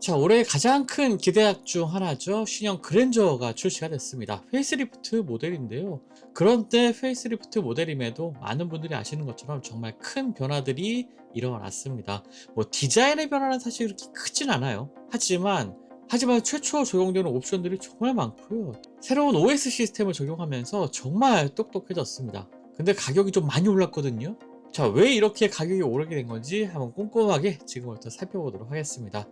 자, 올해 가장 큰 기대작 중 하나죠. 신형 그랜저가 출시가 됐습니다. 페이스리프트 모델인데요. 그런데 페이스리프트 모델임에도 많은 분들이 아시는 것처럼 정말 큰 변화들이 일어났습니다. 뭐 디자인의 변화는 사실 그렇게 크진 않아요. 하지만 최초 적용되는 옵션들이 정말 많고요. 새로운 OS 시스템을 적용하면서 정말 똑똑해졌습니다. 근데 가격이 좀 많이 올랐거든요. 자, 왜 이렇게 가격이 오르게 된 건지 한번 꼼꼼하게 지금부터 살펴보도록 하겠습니다.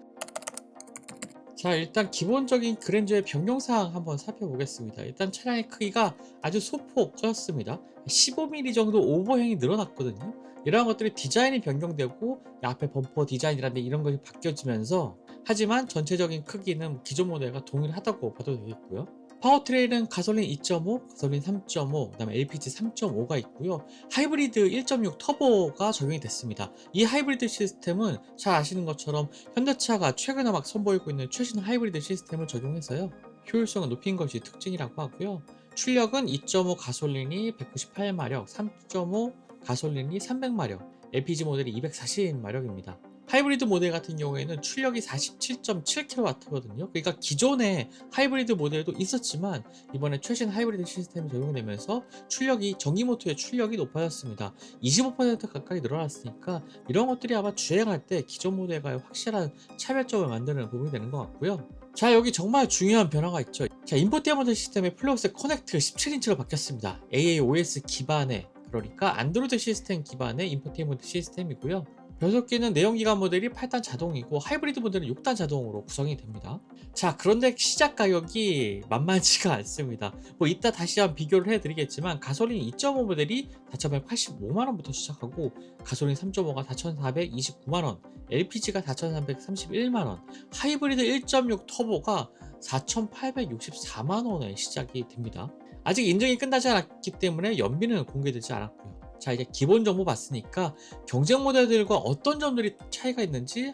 자, 일단 기본적인 그랜저의 변경사항 한번 살펴보겠습니다. 일단 차량의 크기가 아주 소폭 커졌습니다. 15mm 정도 오버행이 늘어났거든요. 이러한 것들이 디자인이 변경되고 앞에 범퍼 디자인이라든지 이런 것이 바뀌어지면서, 하지만 전체적인 크기는 기존 모델과 동일하다고 봐도 되겠고요. 파워트레인은 가솔린 2.5, 가솔린 3.5, 그다음에 LPG 3.5가 있고요. 하이브리드 1.6 터보가 적용이 됐습니다. 이 하이브리드 시스템은 잘 아시는 것처럼 현대차가 최근에 막 선보이고 있는 최신 하이브리드 시스템을 적용해서요, 효율성을 높인 것이 특징이라고 하고요. 출력은 2.5 가솔린이 198마력, 3.5 가솔린이 300마력, LPG 모델이 240마력입니다. 하이브리드 모델 같은 경우에는 출력이 47.7kW거든요. 그러니까 기존에 하이브리드 모델도 있었지만 이번에 최신 하이브리드 시스템이 적용되면서 전기 모터의 출력이 높아졌습니다. 25% 가까이 늘어났으니까 이런 것들이 아마 주행할 때 기존 모델과의 확실한 차별점을 만드는 부분이 되는 것 같고요. 자, 여기 정말 중요한 변화가 있죠. 자, 인포테인먼트 시스템의 플레이오스 커넥트 17인치로 바뀌었습니다. AAOS 기반의, 그러니까 안드로이드 시스템 기반의 인포테인먼트 시스템이고요. 변속기는 내연기관 모델이 8단 자동이고 하이브리드 모델은 6단 자동으로 구성이 됩니다. 자, 그런데 시작 가격이 만만치가 않습니다. 뭐 이따 다시 한번 비교를 해드리겠지만 가솔린 2.5 모델이 4,185만원부터 시작하고 가솔린 3.5가 4,429만원, LPG가 4,331만원, 하이브리드 1.6 터보가 4,864만원에 시작이 됩니다. 아직 인증이 끝나지 않았기 때문에 연비는 공개되지 않았고요. 자, 이제 기본 정보 봤으니까 경쟁 모델들과 어떤 점들이 차이가 있는지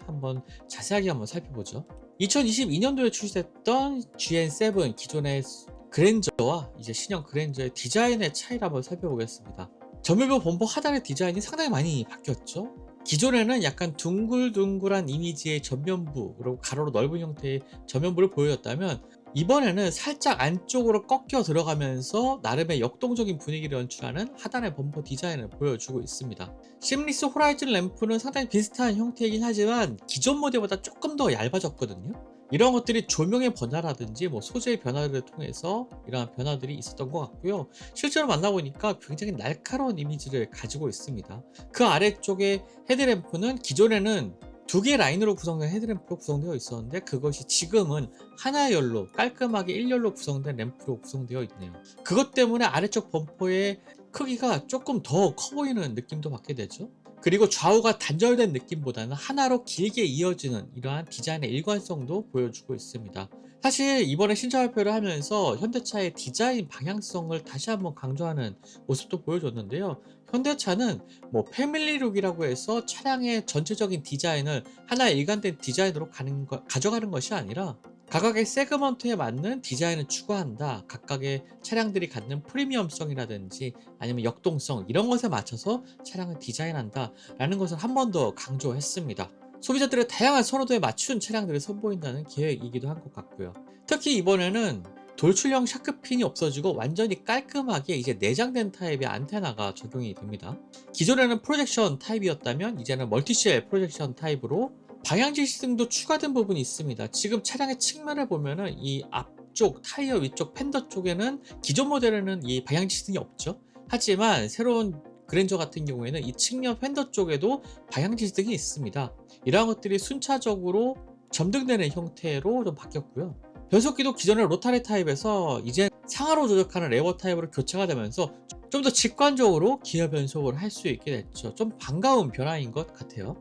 자세하게 한번 살펴보죠. 2022년도에 출시됐던 GN7 기존의 그랜저와 이제 신형 그랜저의 디자인의 차이를 한번 살펴보겠습니다. 전면부 범퍼 하단의 디자인이 상당히 많이 바뀌었죠. 기존에는 약간 둥글둥글한 이미지의 전면부, 그리고 가로로 넓은 형태의 전면부를 보여줬다면 이번에는 살짝 안쪽으로 꺾여 들어가면서 나름의 역동적인 분위기를 연출하는 하단의 범퍼 디자인을 보여주고 있습니다. 심리스 호라이즌 램프는 상당히 비슷한 형태이긴 하지만 기존 모델보다 조금 더 얇아졌거든요. 이런 것들이 조명의 변화라든지 소재의 변화를 통해서 이러한 변화들이 있었던 것 같고요. 실제로 만나보니까 굉장히 날카로운 이미지를 가지고 있습니다. 그 아래쪽에 헤드램프는 기존에는 두 개의 라인으로 구성된 헤드램프로 구성되어 있었는데 그것이 지금은 하나의 열로 깔끔하게 일렬로 구성된 램프로 구성되어 있네요. 그것 때문에 아래쪽 범퍼의 크기가 조금 더 커 보이는 느낌도 받게 되죠. 그리고 좌우가 단절된 느낌보다는 하나로 길게 이어지는 이러한 디자인의 일관성도 보여주고 있습니다. 사실 이번에 신차 발표를 하면서 현대차의 디자인 방향성을 다시 한번 강조하는 모습도 보여줬는데요. 현대차는 패밀리룩이라고 해서 차량의 전체적인 디자인을 하나의 일관된 디자인으로 가져가는 것이 아니라 각각의 세그먼트에 맞는 디자인을 추구한다. 각각의 차량들이 갖는 프리미엄성이라든지 아니면 역동성, 이런 것에 맞춰서 차량을 디자인한다 라는 것을 한 번 더 강조했습니다. 소비자들의 다양한 선호도에 맞춘 차량들을 선보인다는 계획이기도 한 것 같고요. 특히 이번에는 돌출형 샤크핀이 없어지고 완전히 깔끔하게 이제 내장된 타입의 안테나가 적용이 됩니다. 기존에는 프로젝션 타입이었다면 이제는 멀티쉘 프로젝션 타입으로 방향지 시승도 추가된 부분이 있습니다. 지금 차량의 측면을 보면은 이 앞쪽 타이어 위쪽 팬더 쪽에는 기존 모델에는 이 방향지 시승이 없죠. 하지만 새로운 그랜저 같은 경우에는 이 측면 팬더 쪽에도 방향지 시승이 있습니다. 이러한 것들이 순차적으로 점등되는 형태로 좀 바뀌었고요. 변속기도 기존의 로타리 타입에서 이제 상하로 조작하는 레버 타입으로 교체가 되면서 좀 더 직관적으로 기어 변속을 할 수 있게 됐죠. 좀 반가운 변화인 것 같아요.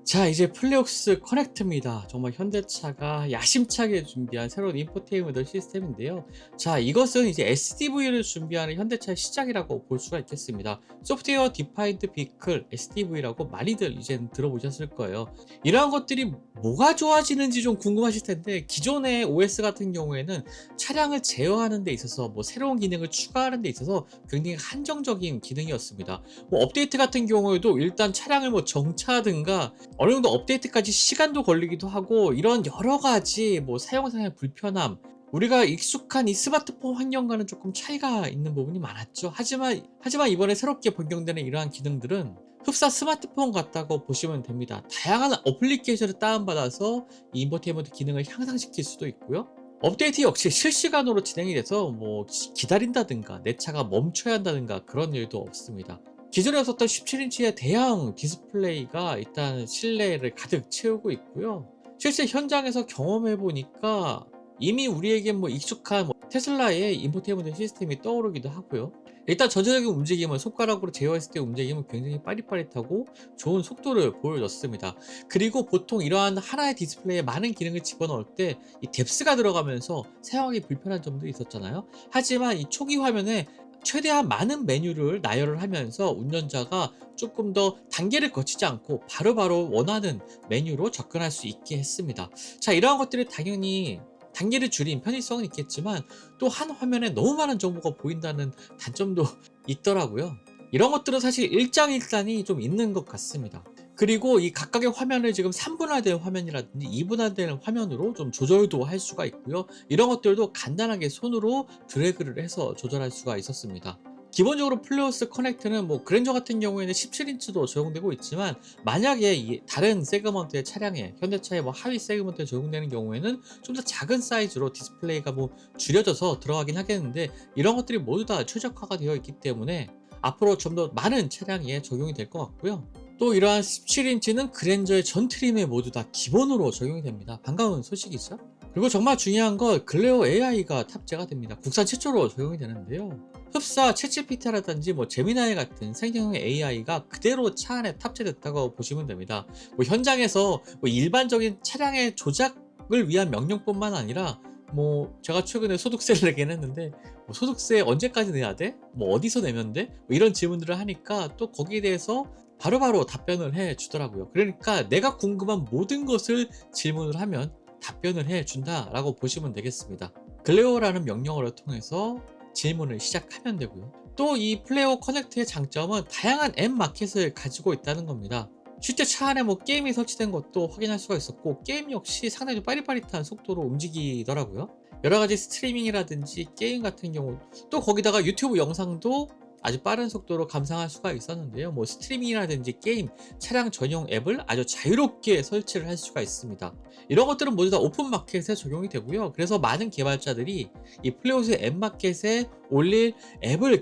자, 이제 플레옥스 커넥트입니다. 정말 현대차가 야심차게 준비한 새로운 인포테인먼트 시스템인데요. 자, 이것은 이제 SDV를 준비하는 현대차의 시작이라고 볼 수가 있겠습니다. 소프트웨어 디파인드 비클 SDV라고 많이들 이제 들어보셨을 거예요. 이러한 것들이 뭐가 좋아지는지 좀 궁금하실 텐데, 기존의 OS 같은 경우에는 차량을 제어하는 데 있어서 뭐 새로운 기능을 추가하는 데 있어서 굉장히 한정적인 기능이었습니다. 뭐 업데이트 같은 경우에도 일단 차량을 뭐 정차하든가 어느 정도 업데이트까지 시간도 걸리기도 하고, 이런 여러 가지 뭐 사용상의 불편함, 우리가 익숙한 이 스마트폰 환경과는 조금 차이가 있는 부분이 많았죠. 하지만 이번에 새롭게 변경되는 이러한 기능들은 흡사 스마트폰 같다고 보시면 됩니다. 다양한 어플리케이션을 다운받아서 이 인포테인먼트 기능을 향상시킬 수도 있고요. 업데이트 역시 실시간으로 진행이 돼서 뭐 기다린다든가 내 차가 멈춰야 한다든가 그런 일도 없습니다. 기존에 없었던 17인치의 대형 디스플레이가 일단 실내를 가득 채우고 있고요. 실제 현장에서 경험해 보니까 이미 우리에겐 뭐 익숙한 뭐 테슬라의 인포테인먼트 시스템이 떠오르기도 하고요. 일단 전체적인 움직임은, 손가락으로 제어했을 때 움직임은 굉장히 빠릿빠릿하고 좋은 속도를 보여줬습니다. 그리고 보통 이러한 하나의 디스플레이에 많은 기능을 집어넣을 때 이 뎁스가 들어가면서 사용하기 불편한 점들이 있었잖아요. 하지만 이 초기 화면에 최대한 많은 메뉴를 나열을 하면서 운전자가 조금 더 단계를 거치지 않고 바로바로 원하는 메뉴로 접근할 수 있게 했습니다. 자, 이러한 것들이 당연히 단계를 줄인 편의성은 있겠지만 또 한 화면에 너무 많은 정보가 보인다는 단점도 있더라고요. 이런 것들은 사실 일장일단이 좀 있는 것 같습니다. 그리고 이 각각의 화면을 지금 3분할된 화면이라든지 2분할된 화면으로 좀 조절도 할 수가 있고요. 이런 것들도 간단하게 손으로 드래그를 해서 조절할 수가 있었습니다. 기본적으로 플레어스 커넥트는 뭐 그랜저 같은 경우에는 17인치도 적용되고 있지만, 만약에 이 다른 세그먼트의 차량에, 현대차의 뭐 하위 세그먼트에 적용되는 경우에는 좀 더 작은 사이즈로 디스플레이가 뭐 줄여져서 들어가긴 하겠는데, 이런 것들이 모두 다 최적화가 되어 있기 때문에 앞으로 좀 더 많은 차량에 적용이 될 것 같고요. 또 이러한 17인치는 그랜저의 전 트림에 모두 다 기본으로 적용이 됩니다. 반가운 소식이죠. 그리고 정말 중요한 건 글레오 AI가 탑재가 됩니다. 국산 최초로 적용이 되는데요. 흡사 챗GPT라든지 뭐 제미나이 같은 생성형 AI가 그대로 차 안에 탑재됐다고 보시면 됩니다. 뭐 현장에서 뭐 일반적인 차량의 조작을 위한 명령뿐만 아니라, 뭐 제가 최근에 소득세를 내긴 했는데 뭐 소득세 언제까지 내야 돼? 뭐 어디서 내면 돼? 뭐 이런 질문들을 하니까 또 거기에 대해서 바로바로 답변을 해 주더라고요. 그러니까 내가 궁금한 모든 것을 질문을 하면 답변을 해 준다라고 보시면 되겠습니다. 글레오라는 명령어를 통해서 질문을 시작하면 되고요. 또 이 플레어 커넥트의 장점은 다양한 앱 마켓을 가지고 있다는 겁니다. 실제 차 안에 뭐 게임이 설치된 것도 확인할 수가 있었고, 게임 역시 상당히 빠릿빠릿한 속도로 움직이더라고요. 여러 가지 스트리밍이라든지 게임 같은 경우, 또 거기다가 유튜브 영상도 아주 빠른 속도로 감상할 수가 있었는데요. 뭐 스트리밍이라든지 게임, 차량 전용 앱을 아주 자유롭게 설치를 할 수가 있습니다. 이런 것들은 모두 다 오픈 마켓에 적용이 되고요. 그래서 많은 개발자들이 이 플레이오스의 앱 마켓에 올릴 앱을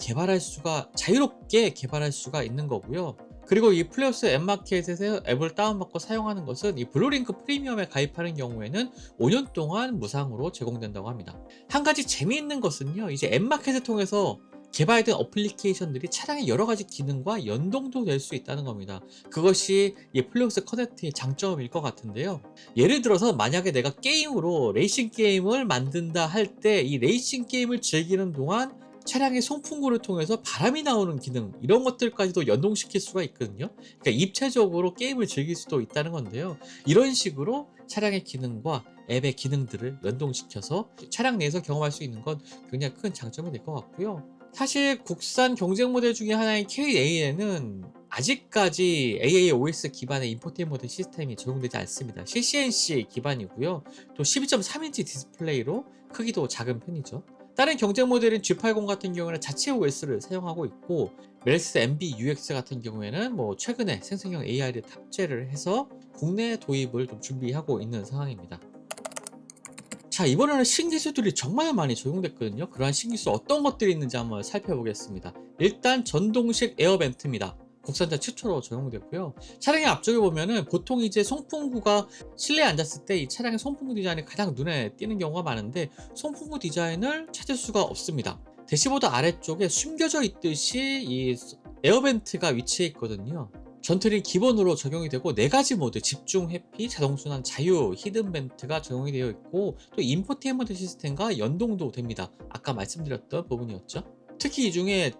자유롭게 개발할 수가 있는 거고요. 그리고 이 플레이오스 앱 마켓에서 앱을 다운받고 사용하는 것은 이 블루링크 프리미엄에 가입하는 경우에는 5년 동안 무상으로 제공된다고 합니다. 한 가지 재미있는 것은요, 이제 앱 마켓을 통해서 개발된 어플리케이션들이 차량의 여러 가지 기능과 연동도 될 수 있다는 겁니다. 그것이 이 플레이오스 커넥트의 장점일 것 같은데요. 예를 들어서 만약에 내가 게임으로 레이싱 게임을 만든다 할 때, 이 레이싱 게임을 즐기는 동안 차량의 송풍구를 통해서 바람이 나오는 기능, 이런 것들까지도 연동시킬 수가 있거든요. 그러니까 입체적으로 게임을 즐길 수도 있다는 건데요. 이런 식으로 차량의 기능과 앱의 기능들을 연동시켜서 차량 내에서 경험할 수 있는 건 굉장히 큰 장점이 될 것 같고요. 사실 국산 경쟁 모델 중에 하나인 K-AN은 아직까지 AAOS 기반의 인포테인먼트 시스템이 적용되지 않습니다. CCNC 기반이고요. 또 12.3인치 디스플레이로 크기도 작은 편이죠. 다른 경쟁 모델인 G80 같은 경우는 자체 OS를 사용하고 있고, 멜시스 MBUX 같은 경우에는 뭐 최근에 생성형 AI를 탑재를 해서 국내 도입을 좀 준비하고 있는 상황입니다. 자, 이번에는 신기술들이 정말 많이 적용됐거든요. 그러한 신기술 어떤 것들이 있는지 한번 살펴보겠습니다. 일단 전동식 에어벤트입니다. 국산차 최초로 적용됐고요. 차량의 앞쪽에 보면은 보통 이제 송풍구가 실내에 앉았을 때 이 차량의 송풍구 디자인이 가장 눈에 띄는 경우가 많은데, 송풍구 디자인을 찾을 수가 없습니다. 대시보드 아래쪽에 숨겨져 있듯이 이 에어벤트가 위치해 있거든요. 전틀이 기본으로 적용이 되고 4가지 모드, 집중, 회피, 자동순환, 자유, 히든 벤트가 적용이 되어 있고, 또 인포테인먼트 시스템과 연동도 됩니다. 아까 말씀드렸던 부분이었죠. 특히 이 중에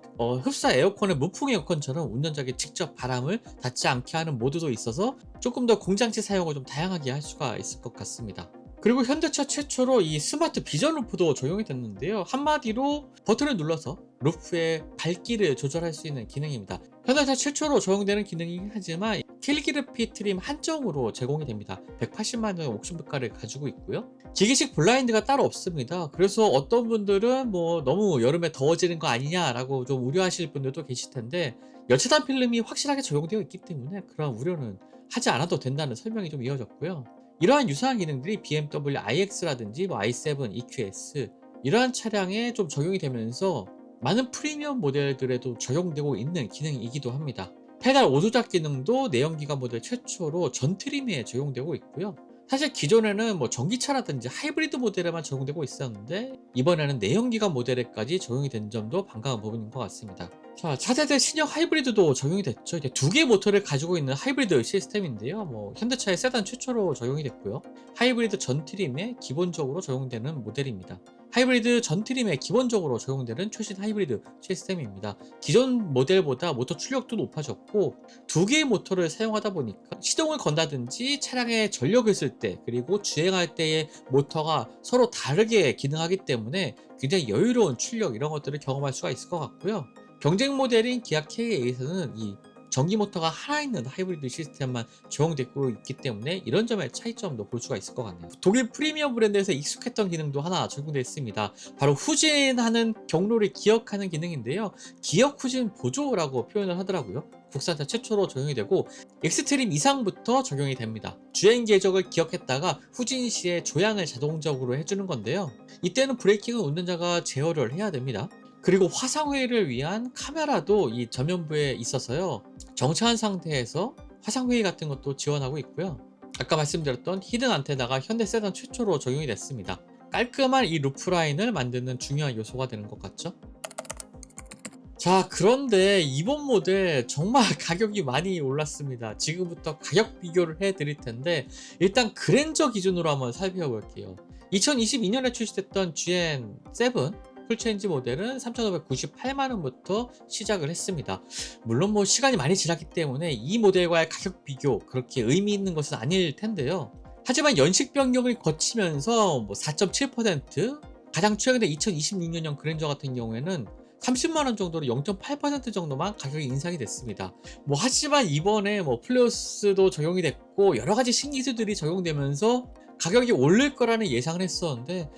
흡사 에어컨의 무풍 에어컨처럼 운전자에게 직접 바람을 닿지 않게 하는 모드도 있어서 조금 더 공장치 사용을 좀 다양하게 할 수가 있을 것 같습니다. 그리고 현대차 최초로 이 스마트 비전 루프도 적용이 됐는데요. 한마디로 버튼을 눌러서 루프의 밝기를 조절할 수 있는 기능입니다. 현대차 최초로 적용되는 기능이긴 하지만 캘리그래피 트림 한정으로 제공이 됩니다. 180만 원의 옵션가를 가지고 있고요. 기계식 블라인드가 따로 없습니다. 그래서 어떤 분들은 뭐 너무 여름에 더워지는 거 아니냐라고 좀 우려하실 분들도 계실 텐데, 열차단 필름이 확실하게 적용되어 있기 때문에 그런 우려는 하지 않아도 된다는 설명이 좀 이어졌고요. 이러한 유사한 기능들이 BMW iX라든지 뭐 i7, EQS 이러한 차량에 좀 적용이 되면서 많은 프리미엄 모델들에도 적용되고 있는 기능이기도 합니다. 페달 오조작 기능도 내연기관 모델 최초로 전 트림에 적용되고 있고요. 사실 기존에는 뭐 전기차라든지 하이브리드 모델에만 적용되고 있었는데 이번에는 내연기관 모델에까지 적용이 된 점도 반가운 부분인 것 같습니다. 자, 차세대 신형 하이브리드도 적용이 됐죠. 이제 두 개의 모터를 가지고 있는 하이브리드 시스템인데요. 뭐 현대차의 세단 최초로 적용이 됐고요. 하이브리드 전 트림에 기본적으로 적용되는 모델입니다. 하이브리드 전 트림에 기본적으로 적용되는 최신 하이브리드 시스템입니다. 기존 모델보다 모터 출력도 높아졌고 두 개의 모터를 사용하다 보니까 시동을 건다든지 차량에 전력을 쓸 때 그리고 주행할 때의 모터가 서로 다르게 기능하기 때문에 굉장히 여유로운 출력 이런 것들을 경험할 수가 있을 것 같고요. 경쟁 모델인 기아 K8에서는 이 전기 모터가 하나 있는 하이브리드 시스템만 적용되고 있기 때문에 이런 점의 차이점도 볼 수가 있을 것 같네요. 독일 프리미엄 브랜드에서 익숙했던 기능도 하나 적용됐습니다. 바로 후진하는 경로를 기억하는 기능인데요. 기억 후진 보조라고 표현을 하더라고요. 국산차 최초로 적용이 되고 익스트림 이상부터 적용이 됩니다. 주행 궤적을 기억했다가 후진 시에 조향을 자동적으로 해주는 건데요. 이때는 브레이킹은 운전자가 제어를 해야 됩니다. 그리고 화상회의를 위한 카메라도 이 전면부에 있어서요. 정차한 상태에서 화상회의 같은 것도 지원하고 있고요. 아까 말씀드렸던 히든 안테나가 현대 세단 최초로 적용이 됐습니다. 깔끔한 이 루프라인을 만드는 중요한 요소가 되는 것 같죠? 자, 그런데 이번 모델 정말 가격이 많이 올랐습니다. 지금부터 가격 비교를 해 드릴 텐데 일단 그랜저 기준으로 한번 살펴볼게요. 2022년에 출시됐던 GN7 풀체인지 모델은 3,598만원부터 시작을 했습니다. 물론 뭐 시간이 많이 지났기 때문에 이 모델과의 가격 비교 그렇게 의미 있는 것은 아닐 텐데요. 하지만 연식 변경을 거치면서 뭐 4.7%, 가장 최근에 2026년형 그랜저 같은 경우에는 30만원 정도로 0.8% 정도만 가격이 인상이 됐습니다. 뭐 하지만 이번에 뭐 플러스도 적용이 됐고 여러 가지 신기술들이 적용되면서 가격이 오를 거라는 예상을 했었는데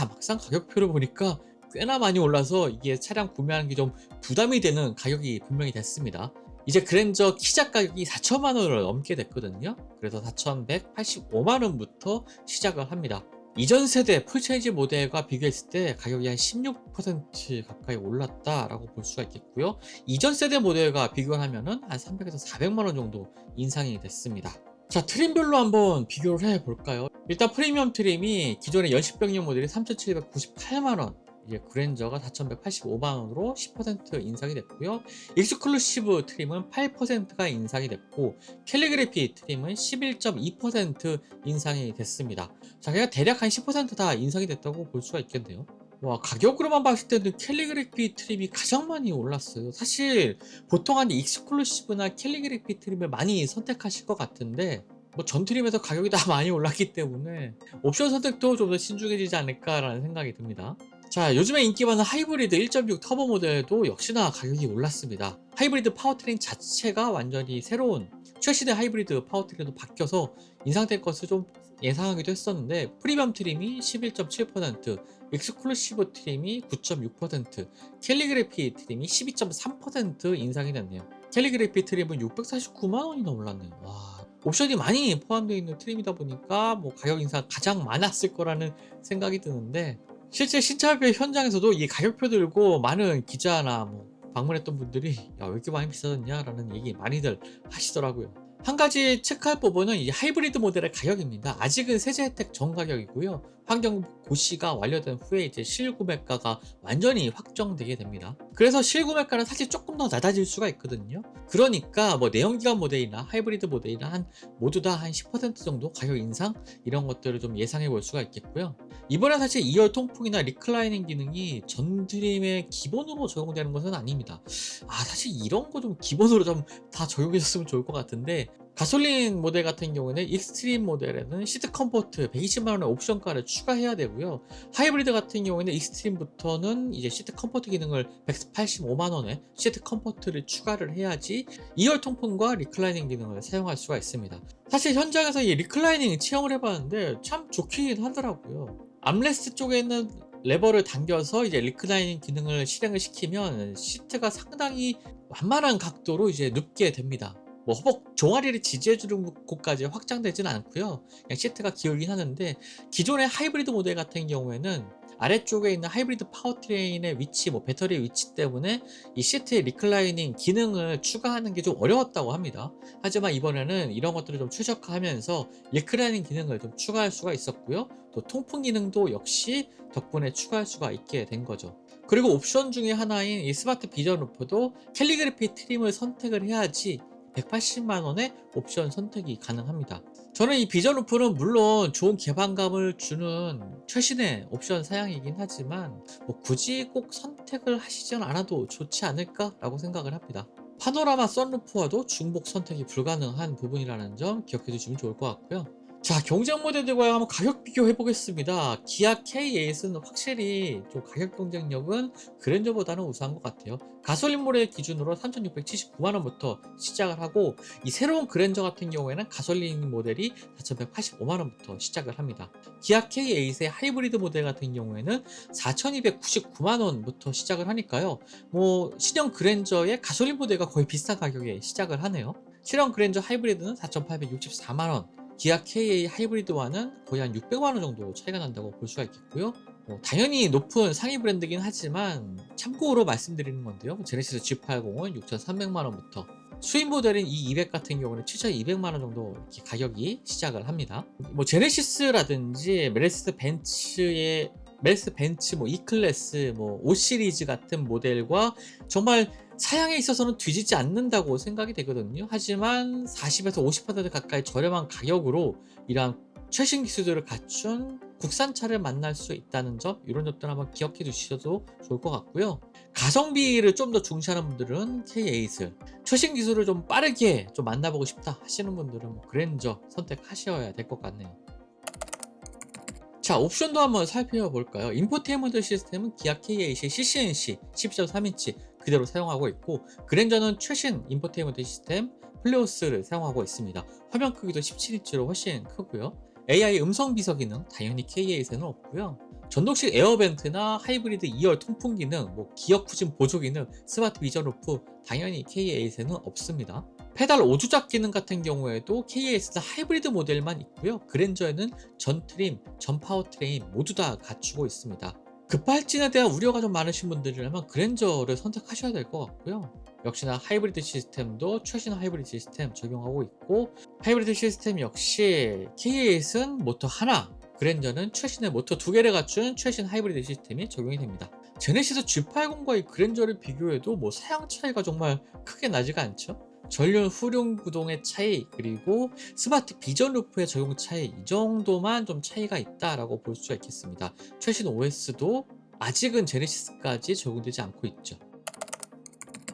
막상 가격표를 보니까 꽤나 많이 올라서 이게 차량 구매하는 게 좀 부담이 되는 가격이 분명히 됐습니다. 이제 그랜저 키작 가격이 4천만 원을 넘게 됐거든요. 그래서 4,185만 원부터 시작을 합니다. 이전 세대 풀체인지 모델과 비교했을 때 가격이 한 16% 가까이 올랐다라고 볼 수가 있겠고요. 이전 세대 모델과 비교를 하면은 한 300에서 400만 원 정도 인상이 됐습니다. 자, 트림별로 한번 비교를 해볼까요? 일단 프리미엄 트림이 기존의 연식병용 모델이 3,798만 원, 이제 그랜저가 4,185만 원으로 10% 인상이 됐고요. 익스클루시브 트림은 8%가 인상이 됐고 캘리그래피 트림은 11.2% 인상이 됐습니다. 자, 그냥 대략 한 10%다 인상이 됐다고 볼 수가 있겠네요. 와, 가격으로만 봤을 때는 캘리그래피 트림이 가장 많이 올랐어요. 사실 보통 한 익스클루시브나 캘리그래피 트림을 많이 선택하실 것 같은데 뭐 전 트림에서 가격이 다 많이 올랐기 때문에 옵션 선택도 좀 더 신중해지지 않을까라는 생각이 듭니다. 자, 요즘에 인기 많은 하이브리드 1.6 터보 모델도 역시나 가격이 올랐습니다. 하이브리드 파워트레인 자체가 완전히 새로운 최신의 하이브리드 파워트레인으로 바뀌어서 인상될 것을 좀 예상하기도 했었는데 프리미엄 트림이 11.7%, 익스클루시브 트림이 9.6%, 캘리그래피 트림이 12.3% 인상이 됐네요. 캘리그래피 트림은 649만 원이나 올랐네요. 와, 옵션이 많이 포함되어 있는 트림이다 보니까 뭐 가격 인상 가장 많았을 거라는 생각이 드는데 실제 신차별 현장에서도 이 가격표 들고 많은 기자나 뭐 방문했던 분들이 야, 왜 이렇게 많이 비싸졌냐라는 얘기 많이들 하시더라고요. 한 가지 체크할 부분은 이 하이브리드 모델의 가격입니다. 아직은 세제 혜택 전 가격이고요. 환경 고시가 완료된 후에 이제 실구매가가 완전히 확정되게 됩니다. 그래서 실구매가는 사실 조금 더 낮아질 수가 있거든요. 그러니까 뭐 내연기관 모델이나 하이브리드 모델이나 모두 다 한 10% 정도 가격 인상 이런 것들을 좀 예상해 볼 수가 있겠고요. 이번에 사실 2열 통풍이나 리클라이닝 기능이 전 드림의 기본으로 적용되는 것은 아닙니다. 사실 이런 거 좀 기본으로 좀 다 적용해줬으면 좋을 것 같은데, 가솔린 모델 같은 경우에는 익스트림 모델에는 시트 컴포트 120만 원의 옵션가를 추가해야 되고요. 하이브리드 같은 경우에는 익스트림부터는 이제 시트 컴포트 기능을 185만 원에 시트 컴포트를 추가를 해야지 2열 통풍과 리클라이닝 기능을 사용할 수가 있습니다. 사실 현장에서 이 리클라이닝 체험을 해봤는데 참 좋긴 하더라고요. 암레스트 쪽에 있는 레버를 당겨서 이제 리클라이닝 기능을 실행을 시키면 시트가 상당히 완만한 각도로 이제 눕게 됩니다. 뭐 허벅 종아리를 지지해주는 곳까지 확장되지는 않고요. 그냥 시트가 기울긴 하는데, 기존의 하이브리드 모델 같은 경우에는 아래쪽에 있는 하이브리드 파워트레인의 위치, 뭐 배터리 위치 때문에 이 시트의 리클라이닝 기능을 추가하는 게 좀 어려웠다고 합니다. 하지만 이번에는 이런 것들을 좀 최적화하면서 리클라이닝 기능을 좀 추가할 수가 있었고요. 또 통풍 기능도 역시 덕분에 추가할 수가 있게 된 거죠. 그리고 옵션 중에 하나인 이 스마트 비전 루프도 캘리그래피 트림을 선택을 해야지 180만 원의 옵션 선택이 가능합니다. 저는 이 비전 루프는 물론 좋은 개방감을 주는 최신의 옵션 사양이긴 하지만 뭐 굳이 꼭 선택을 하시지 않아도 좋지 않을까라고 생각을 합니다. 파노라마 썬루프와도 중복 선택이 불가능한 부분이라는 점 기억해 두시면 좋을 것 같고요. 자, 경쟁 모델들과 한번 가격 비교해 보겠습니다. 기아 K8은 확실히 좀 가격 경쟁력은 그랜저보다는 우수한 것 같아요. 가솔린 모델 기준으로 3,679만 원부터 시작을 하고, 이 새로운 그랜저 같은 경우에는 가솔린 모델이 4,185만 원부터 시작을 합니다. 기아 K8의 하이브리드 모델 같은 경우에는 4,299만 원부터 시작을 하니까요. 뭐 신형 그랜저의 가솔린 모델과 거의 비슷한 가격에 시작을 하네요. 신형 그랜저 하이브리드는 4,864만 원, 기아 K8 하이브리드와는 거의 한 600만 원 정도 차이가 난다고 볼 수가 있겠고요. 당연히 높은 상위 브랜드긴 하지만 참고로 말씀드리는 건데요. 제네시스 G80은 6,300만 원부터, 수입 모델인 E200 같은 경우는 7,200만 원 정도 이렇게 가격이 시작을 합니다. 뭐 제네시스라든지 메르스 벤츠, 뭐 E클래스, 뭐 5 시리즈 같은 모델과 정말 사양에 있어서는 뒤지지 않는다고 생각이 되거든요. 하지만 40에서 50% 가까이 저렴한 가격으로 이러한 최신 기술들을 갖춘 국산차를 만날 수 있다는 점, 이런 점들 한번 기억해 두셔도 좋을 것 같고요. 가성비를 좀 더 중시하는 분들은 K8을, 최신 기술을 좀 빠르게 좀 만나보고 싶다 하시는 분들은 뭐 그랜저 선택하셔야 될 것 같네요. 자, 옵션도 한번 살펴볼까요? 인포테인먼트 시스템은 기아 K8의 CCNC 12.3인치 그대로 사용하고 있고, 그랜저는 최신 인포테인먼트 시스템 플레오스를 사용하고 있습니다. 화면 크기도 17인치로 훨씬 크고요. AI 음성 비서 기능 당연히 K8에는 없고요. 전동식 에어벤트나 하이브리드 2열 통풍 기능, 뭐 기어 후진 보조 기능, 스마트 비전 루프 당연히 K8에는 없습니다. 페달 5주작 기능 같은 경우에도 K8는 하이브리드 모델만 있고요. 그랜저에는 전 트림, 전 파워트레인 모두 다 갖추고 있습니다. 급발진에 대한 우려가 좀 많으신 분들이라면 그랜저를 선택하셔야 될 것 같고요. 역시나 하이브리드 시스템도 최신 하이브리드 시스템 적용하고 있고, 하이브리드 시스템 역시 K8은 모터 하나, 그랜저는 최신의 모터 두 개를 갖춘 최신 하이브리드 시스템이 적용이 됩니다. 제네시스 G80과 이 그랜저를 비교해도 뭐 사양 차이가 정말 크게 나지가 않죠. 전륜 후륜 구동의 차이, 그리고 스마트 비전 루프의 적용 차이, 이 정도만 좀 차이가 있다라고 볼 수가 있겠습니다. 최신 OS도 아직은 제네시스까지 적용되지 않고 있죠.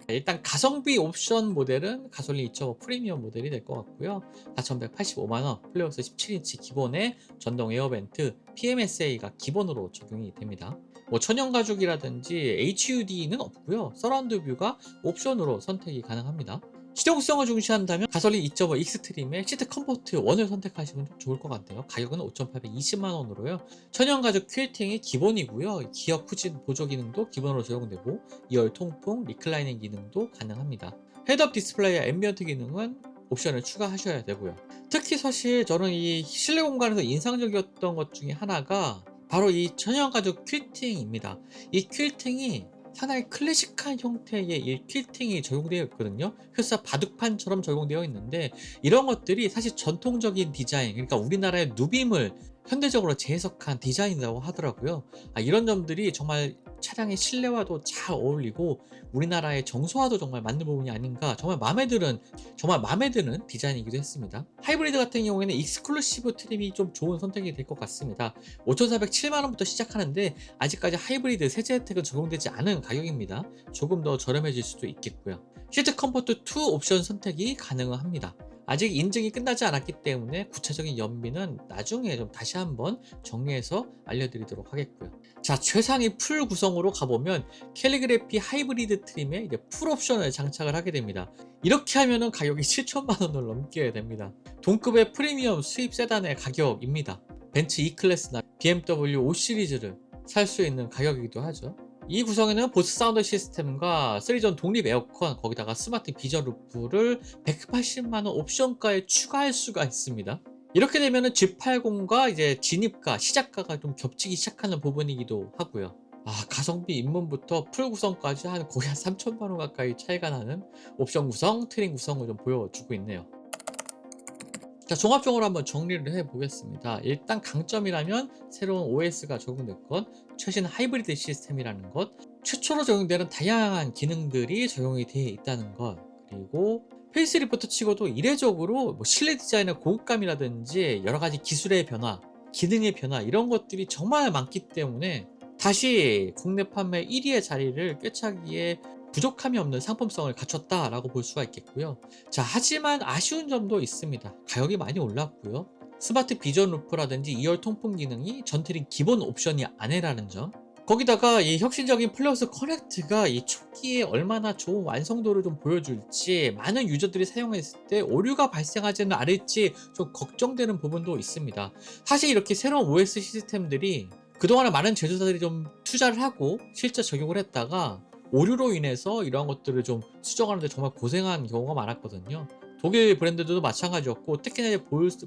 일단 가성비 옵션 모델은 가솔린 2.5 프리미엄 모델이 될 것 같고요. 4,185만 원, 플레어스 17인치 기본에 전동 에어벤트, PMSA가 기본으로 적용이 됩니다. 뭐 천연 가죽이라든지 HUD는 없고요. 서라운드 뷰가 옵션으로 선택이 가능합니다. 실용성을 중시한다면 가솔린 2.5 익스트림의 시트 컴포트 1을 선택하시면 좀 좋을 것 같아요. 가격은 5,820만 원으로요. 천연 가죽 퀼팅이 기본이고요. 기어 후진 보조 기능도 기본으로 적용되고, 2열 통풍, 리클라이닝 기능도 가능합니다. 헤드업 디스플레이와 앰비언트 기능은 옵션을 추가하셔야 되고요. 특히 사실 저는 이 실내 공간에서 인상적이었던 것 중에 하나가 바로 이 천연 가죽 퀼팅입니다. 이 퀼팅이 상당히 클래식한 형태의 이 퀼팅이 적용되어 있거든요. 흡사 바둑판처럼 적용되어 있는데, 이런 것들이 사실 전통적인 디자인, 그러니까 우리나라의 누빔을 현대적으로 재해석한 디자인이라고 하더라고요. 이런 점들이 정말 차량의 실내와도 잘 어울리고 우리나라의 정서와도 정말 맞는 부분이 아닌가, 정말 마음에 드는 디자인이기도 했습니다. 하이브리드 같은 경우에는 익스클루시브 트림이 좀 좋은 선택이 될 것 같습니다. 5,407만 원부터 시작하는데 아직까지 하이브리드 세제 혜택은 적용되지 않은 가격입니다. 조금 더 저렴해질 수도 있겠고요. 시트 컴포트 2 옵션 선택이 가능합니다. 아직 인증이 끝나지 않았기 때문에 구체적인 연비는 나중에 좀 다시 한번 정리해서 알려드리도록 하겠고요. 자, 최상위 풀 구성으로 가보면 캘리그래피 하이브리드 트림에 이제 풀 옵션을 장착을 하게 됩니다. 이렇게 하면은 가격이 7천만 원을 넘게 됩니다. 동급의 프리미엄 수입 세단의 가격입니다. 벤츠 E클래스나 BMW 5 시리즈를 살 수 있는 가격이기도 하죠. 이 구성에는 보스 사운드 시스템과 3존 독립 에어컨, 거기다가 스마트 비전 루프를 180만 원 옵션가에 추가할 수가 있습니다. 이렇게 되면은 G80과 이제 진입가, 시작가가 좀 겹치기 시작하는 부분이기도 하고요. 가성비 입문부터 풀 구성까지 한 거의 한 3천만 원 가까이 차이가 나는 옵션 구성, 트림 구성을 좀 보여주고 있네요. 자, 종합적으로 한번 정리를 해보겠습니다. 일단 강점이라면 새로운 OS가 적용된 것, 최신 하이브리드 시스템이라는 것, 최초로 적용되는 다양한 기능들이 적용이 되어 있다는 것, 그리고 페이스리프트 치고도 이례적으로 뭐 실내 디자인의 고급감이라든지 여러 가지 기술의 변화, 기능의 변화 이런 것들이 정말 많기 때문에 다시 국내 판매 1위의 자리를 꿰차기에 부족함이 없는 상품성을 갖췄다라고 볼 수가 있겠고요. 자, 하지만 아쉬운 점도 있습니다. 가격이 많이 올랐고요. 스마트 비전 루프라든지 2열 통풍 기능이 전트림 기본 옵션이 아니라는 점. 거기다가 이 혁신적인 플러스 커넥트가 이 초기에 얼마나 좋은 완성도를 좀 보여줄지, 많은 유저들이 사용했을 때 오류가 발생하지는 않을지 좀 걱정되는 부분도 있습니다. 사실 이렇게 새로운 OS 시스템들이 그동안에 많은 제조사들이 좀 투자를 하고 실제 적용을 했다가 오류로 인해서 이러한 것들을 좀 수정하는데 정말 고생한 경우가 많았거든요. 독일 브랜드들도 마찬가지였고, 특히나 이제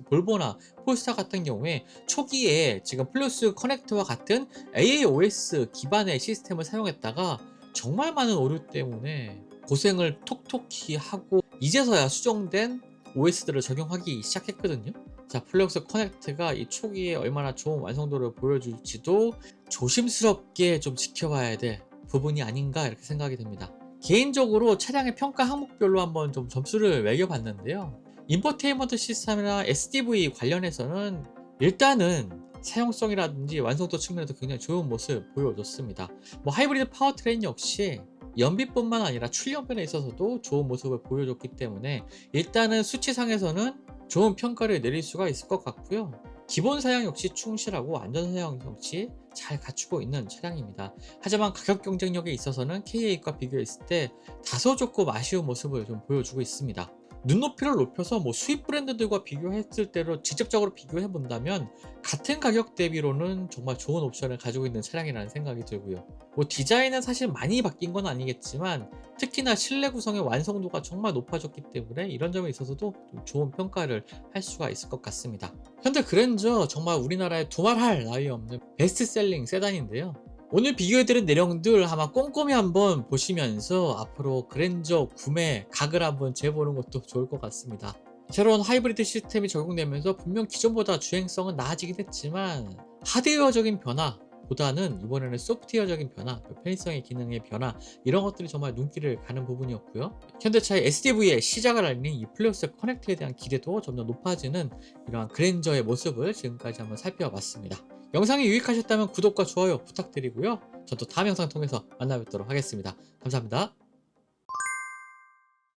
볼보나 폴스타 같은 경우에 초기에 지금 플러스 커넥트와 같은 AAOS 기반의 시스템을 사용했다가 정말 많은 오류 때문에 고생을 톡톡히 하고 이제서야 수정된 OS들을 적용하기 시작했거든요. 자, 플럭스 커넥트가 이 초기에 얼마나 좋은 완성도를 보여줄지도 조심스럽게 좀 지켜봐야 될 부분이 아닌가 이렇게 생각이 됩니다. 개인적으로 차량의 평가 항목별로 한번 좀 점수를 매겨봤는데요. 인포테인먼트 시스템이나 SDV 관련해서는 일단은 사용성이라든지 완성도 측면에서 굉장히 좋은 모습 보여줬습니다. 뭐 하이브리드 파워트레인 역시 연비뿐만 아니라 출력면에 있어서도 좋은 모습을 보여줬기 때문에 일단은 수치상에서는 좋은 평가를 내릴 수가 있을 것 같고요. 기본 사양 역시 충실하고 안전 사양 역시 잘 갖추고 있는 차량입니다. 하지만 가격 경쟁력에 있어서는 K8과 비교했을 때 다소 조금 아쉬운 모습을 좀 보여주고 있습니다. 눈높이를 높여서 뭐 수입 브랜드들과 비교했을 때로 직접적으로 비교해 본다면 같은 가격 대비로는 정말 좋은 옵션을 가지고 있는 차량이라는 생각이 들고요. 뭐 디자인은 사실 많이 바뀐 건 아니겠지만 특히나 실내 구성의 완성도가 정말 높아졌기 때문에 이런 점에 있어서도 좀 좋은 평가를 할 수가 있을 것 같습니다. 현대 그랜저 정말 우리나라에 두말할 나위 없는 베스트셀링 세단인데요. 오늘 비교해드린 내용들 아마 꼼꼼히 한번 보시면서 앞으로 그랜저 구매 각을 한번 재보는 것도 좋을 것 같습니다. 새로운 하이브리드 시스템이 적용되면서 분명 기존보다 주행성은 나아지긴 했지만 하드웨어적인 변화보다는 이번에는 소프트웨어적인 변화, 편의성의 기능의 변화 이런 것들이 정말 눈길을 가는 부분이었고요. 현대차의 SDV의 시작을 알리는 이 플러스 커넥트에 대한 기대도 점점 높아지는 이러한 그랜저의 모습을 지금까지 한번 살펴봤습니다. 영상이 유익하셨다면 구독과 좋아요 부탁드리고요. 전 또 다음 영상 통해서 만나 뵙도록 하겠습니다. 감사합니다.